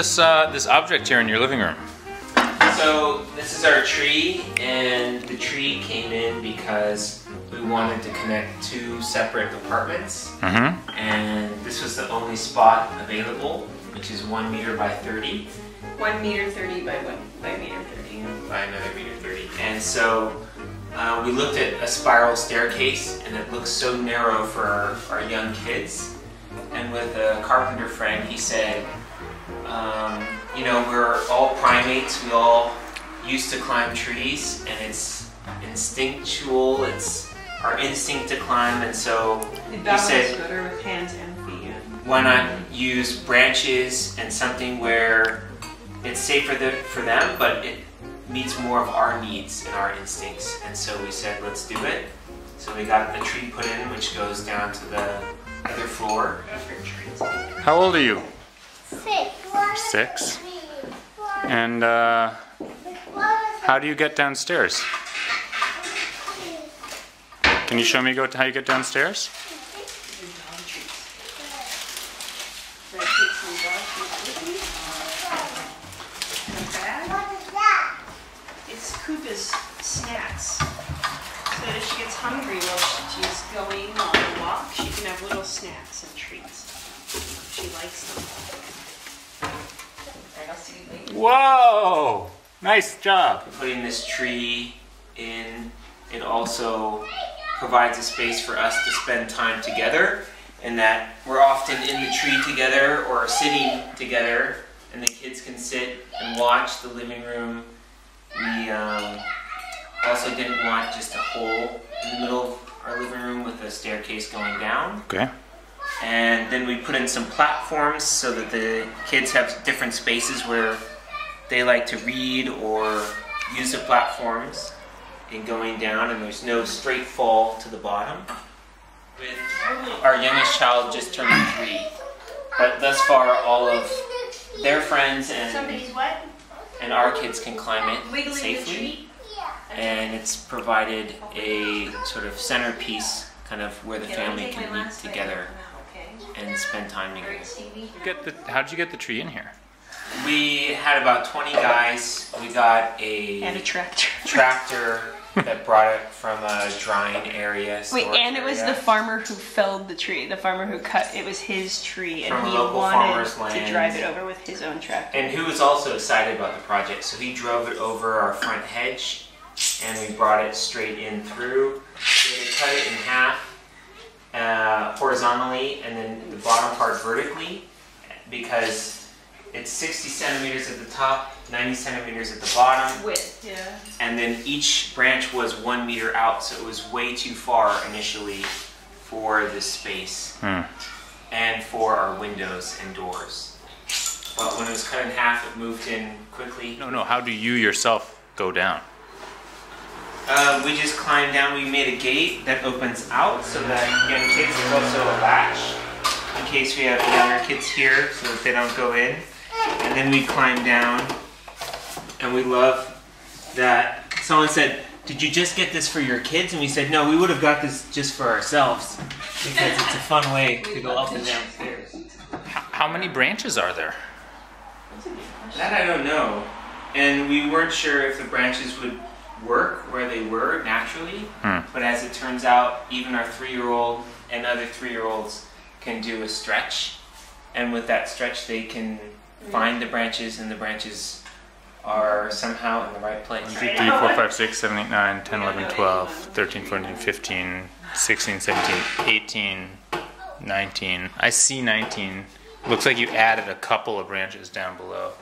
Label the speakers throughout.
Speaker 1: this this object here in your living room?
Speaker 2: So this is our tree, and the tree came in because we wanted to connect two separate apartments.
Speaker 1: Mm-hmm.
Speaker 2: And this was the only spot available, which is 1 meter by 30.
Speaker 3: 1 meter 30 by 1 by meter 30.
Speaker 2: By another meter 30. And so we looked at a spiral staircase, and it looks so narrow for our young kids. And with a carpenter friend, he said, you know, we're all primates, we all used to climb trees, and it's instinctual, it's our instinct to climb, and so he said,
Speaker 3: better with hands and feet.
Speaker 2: why not use branches and something where it's safer for them, but it meets more of our needs and our instincts. And so we said, let's do it. So we got the tree put in, which goes down to the other floor.
Speaker 1: How old are you?
Speaker 4: 6.
Speaker 1: 6. And how do you get downstairs? Can you show me how you get downstairs?
Speaker 3: It's Koopa's snacks. So that if she gets hungry while she's going on a walk, she can have little snacks and treats. She likes them. Alright, I'll see you later.
Speaker 1: Whoa! Nice job.
Speaker 2: Putting this tree in, it also provides a space for us to spend time together, and that we're often in the tree together or sitting together, and the kids can sit and watch the living room. We also didn't want just a hole in the middle of our living room with a staircase going down.
Speaker 1: Okay.
Speaker 2: And then we put in some platforms so that the kids have different spaces where they like to read or use the platforms in going down, and there's no straight fall to the bottom. With our youngest child just turned 3, but thus far all of their friends
Speaker 3: Somebody's what?
Speaker 2: and our kids can climb it
Speaker 3: Wiggling the
Speaker 2: safely.
Speaker 3: tree?
Speaker 2: And it's provided a sort of centerpiece, kind of where the family can meet together and spend time together.
Speaker 1: How'd you get the tree in here?
Speaker 2: We had about 20 guys. We got
Speaker 3: And a tractor.
Speaker 2: tractor that brought it from a drying area.
Speaker 3: Wait, and it was
Speaker 2: area.
Speaker 3: the farmer who felled the tree. The farmer who cut it was his tree, and
Speaker 2: From
Speaker 3: he
Speaker 2: local
Speaker 3: wanted
Speaker 2: farmer's
Speaker 3: to
Speaker 2: land.
Speaker 3: drive it over with his own tractor.
Speaker 2: And who was also excited about the project. So he drove it over our front hedge, and we brought it straight in through. We had to cut it in half horizontally, and then the bottom part vertically, because it's 60 centimeters at the top, 90 centimeters at the bottom.
Speaker 3: Width, yeah.
Speaker 2: And then each branch was 1 meter out, so it was way too far initially for this space and for our windows and doors. But when it was cut in half, it moved in quickly.
Speaker 1: No, how do you yourself go down?
Speaker 2: We just climbed down. We made a gate that opens out so that young kids, there's also a latch in case we have younger kids here so that they don't go in. And then we climb down, and we love that someone said, "Did you just get this for your kids?" And we said, "No, we would have got this just for ourselves because it's a fun way to go up and down stairs."
Speaker 1: How many branches are there?
Speaker 2: That I don't know. And we weren't sure if the branches would work where they were naturally, but as it turns out, even our 3-year-old and other 3-year-olds can do a stretch, and with that stretch they can find the branches, and the branches are somehow in the right place.
Speaker 1: 1, 2, 3, 4, 5, 6, 7, 8, 9, 10, 11, 12, 13, 14, 15, 16, 17, 18, 19. I see 19. Looks like you added a couple of branches down below.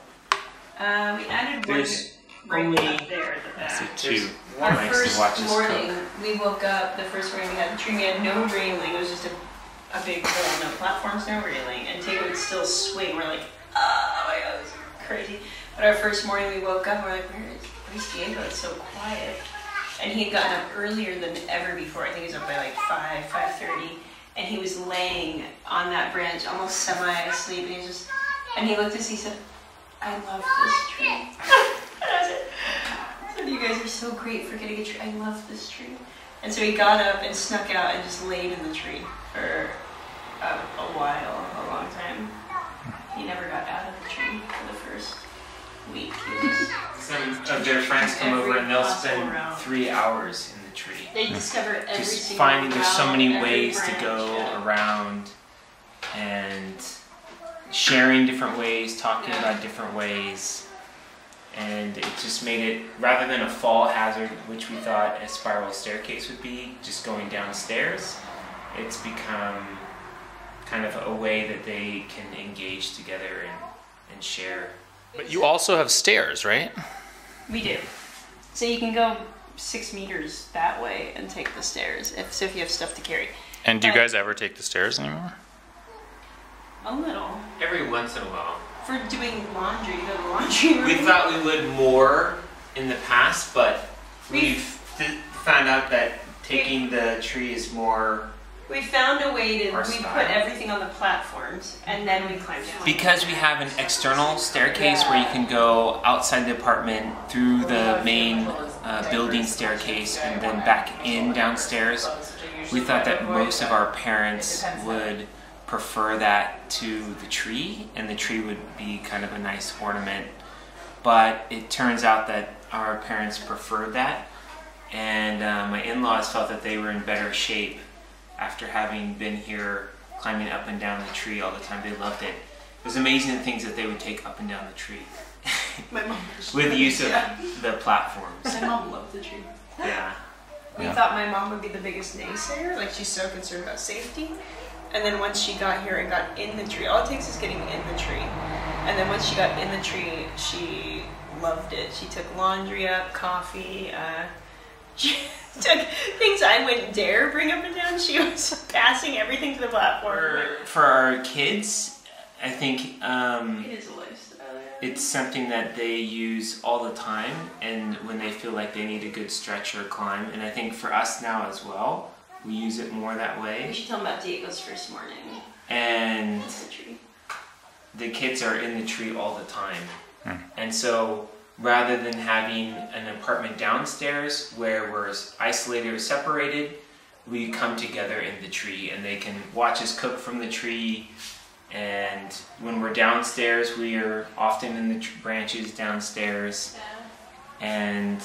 Speaker 3: We added one
Speaker 2: There's
Speaker 3: right
Speaker 2: only
Speaker 3: up there at the
Speaker 1: I see
Speaker 3: back.
Speaker 1: 2.
Speaker 3: Our
Speaker 2: Nice to watch
Speaker 3: first
Speaker 2: us
Speaker 3: morning,
Speaker 2: cook.
Speaker 3: we woke up, the first morning we had the tree, we had no railing, it was just a big hole, no platforms, no railing, and Taylor would still swing. We're like, oh my god, it's crazy. But our first morning we woke up, we're like, where's Diego? It's so quiet. And he had gotten up earlier than ever before. I think he was up by like 5:30, and he was laying on that branch, almost semi-asleep, and he looked at us, he said, I love this tree. And I said, you guys are so great for getting a tree. I love this tree. And so he got up and snuck out and just laid in the tree for a while, a long time. He never got out of the tree for the
Speaker 2: their friends come over and they'll
Speaker 3: possible
Speaker 2: spend
Speaker 3: route.
Speaker 2: 3 hours in the tree.
Speaker 3: They discover every
Speaker 2: Just
Speaker 3: single
Speaker 2: finding there's so
Speaker 3: route,
Speaker 2: many
Speaker 3: every
Speaker 2: ways to
Speaker 3: branch,
Speaker 2: go
Speaker 3: yeah.
Speaker 2: around and sharing different ways, talking
Speaker 3: Yeah.
Speaker 2: about different ways. And it just made it, rather than a fall hazard, which we thought a spiral staircase would be, just going downstairs, it's become kind of a way that they can engage together and share.
Speaker 1: But you also have stairs, right?
Speaker 3: We do. So you can go 6 meters that way and take the stairs if you have stuff to carry.
Speaker 1: And do you
Speaker 3: But-
Speaker 1: guys ever take the stairs anymore?
Speaker 3: A little.
Speaker 2: Every once in a while.
Speaker 3: For doing laundry, go to the laundry room.
Speaker 2: We thought we would more in the past, but we've found out that taking the tree is more...
Speaker 3: We found a way to,
Speaker 2: Our
Speaker 3: we
Speaker 2: style.
Speaker 3: put everything on the platforms and then we climbed down.
Speaker 2: Because we have an external staircase where you can go outside the apartment through the main building staircase and then back in downstairs, we thought that most of our parents would prefer that to the tree, and the tree would be kind of a nice ornament. But it turns out that our parents preferred that, and my in-laws felt that they were in better shape after having been here climbing up and down the tree all the time. They loved it. It was amazing the things that they would take up and down the tree
Speaker 3: My mom
Speaker 2: with the use of the platforms.
Speaker 3: My mom loved the tree.
Speaker 2: Yeah.
Speaker 3: We
Speaker 1: Yeah.
Speaker 3: thought my mom would be the biggest naysayer, like she's so concerned about safety. And then once she got here and got in the tree, all it takes is getting in the tree. And then once she got in the tree, she loved it. She took laundry up, coffee, she took things I wouldn't dare bring up and down. She was passing everything to the platform.
Speaker 2: For our kids, I think
Speaker 3: It is a lifestyle.
Speaker 2: it's something that they use all the time, and when they feel like they need a good stretch or climb. And I think for us now as well, we use it more that
Speaker 3: We
Speaker 2: way.
Speaker 3: should tell them about Diego's first morning.
Speaker 2: And
Speaker 3: That's the tree.
Speaker 2: the kids are in the tree all the time. And so rather than having an apartment downstairs where we're isolated or separated, we come together in the tree, and they can watch us cook from the tree. And when we're downstairs, we are often in the branches downstairs. And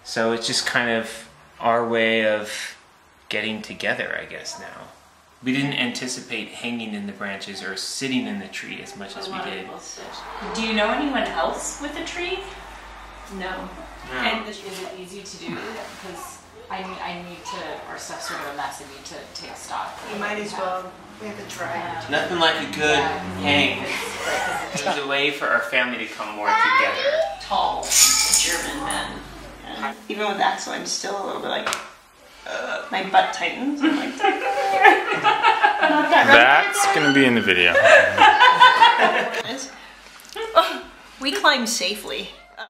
Speaker 2: so it's just kind of our way of getting together, I guess, now. We didn't anticipate hanging in the branches or sitting in the tree as much as we did.
Speaker 5: Do you know anyone else with a tree?
Speaker 3: No.
Speaker 2: No.
Speaker 3: And
Speaker 5: Is it easy to do? Because I need to, our stuff's sort of a mess, I need to take stock.
Speaker 3: you might as well. We have to try.
Speaker 2: Nothing like a good hang. It was a way for our family to come more together.
Speaker 3: Tall German men. And even with Axel, I'm still a little bit like, my butt tightens. I'm like, not that
Speaker 1: That's going to be in the video.
Speaker 3: We climb safely.